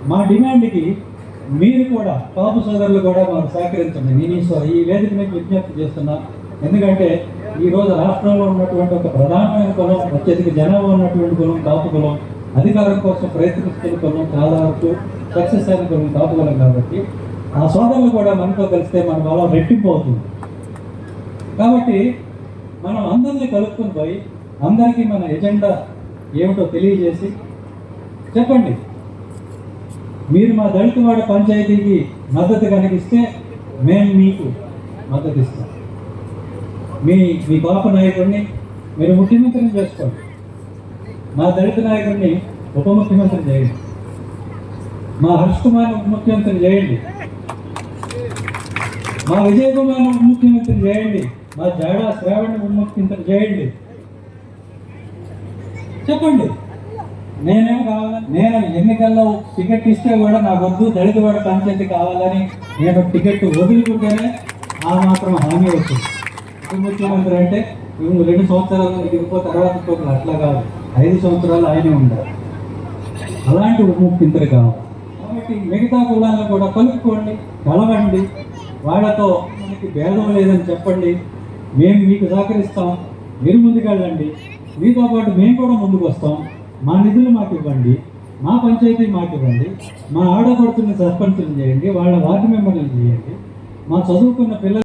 మా డిమాండ్కి మీరు కూడా కాపు సోదరులు కూడా మాకు సహకరించండి. నేను ఈ వేదిక మీద విజ్ఞప్తి చేస్తున్నా. ఎందుకంటే ఈరోజు రాష్ట్రంలో ఉన్నటువంటి ఒక ప్రధానమైన కులం, అత్యధిక జనాభా ఉన్నటువంటి కులం కాపు కులం, అధికారం కోసం ప్రయత్నిస్తున్న కులం, చాలా వరకు సక్సెస్ అయిన కులం కాపు కులం. కాబట్టి ఆ సోదరులు కూడా మనతో కలిస్తే మన బలం రెట్టింపు అవుతుంది. కాబట్టి మనం అందరినీ కలుపుకొని పోయి అందరికీ మన ఎజెండా ఏమిటో తెలియజేసి చెప్పండి. మీరు మా దళితవాడ పంచాయతీకి మద్దతు కనిపిస్తే మేము మీకు మద్దతు ఇస్తాం. మీ పాప నాయకుడిని మీరు ముఖ్యమంత్రిని చేసుకోండి. మా దళిత నాయకుడిని ఉప ముఖ్యమంత్రి చేయండి. మా హర్ష్ కుమార్ ఉప ముఖ్యమంత్రి చేయండి. మా విజయ్ కుమార్ ఉప ముఖ్యమంత్రి చేయండి. మా జాడా శ్రావణ్ ఉప ముఖ్యమంత్రి చేయండి. చెప్పండి. నేనేం కావాలి? నేను ఎన్నికల్లో టికెట్ ఇస్తే కూడా నాకు వద్దు, దళితవాడ పంచాయతీ కావాలని నేను టికెట్ వదులుకుంటేనే ఆ మాత్రం హామీ వచ్చింది. ఉప ముఖ్యమంత్రి అంటే 2 సంవత్సరాలు దిగిపోతే తర్వాత అట్లా కాదు, 5 సంవత్సరాలు ఆయనే ఉండాలి. అలాంటి ఉప ముఖ్యమంత్రి కావాలి. కాబట్టి మిగతా కులాలను కూడా కలుపుకోండి, కలవండి. వాళ్ళతో మనకి భేదం లేదని చెప్పండి. మేము మీకు సహకరిస్తాం, మీరు ముందుకెళ్ళండి. మీతో పాటు మేము కూడా ముందుకు వస్తాం. మా నిధులు మాకు ఇవ్వండి, మా పంచాయతీ మాకు ఇవ్వండి, మా ఆడపడుతున్న సర్పంచులు చేయండి, వాళ్ళ వార్డు మెంబర్లు చేయండి, మా చదువుకున్న పిల్లలు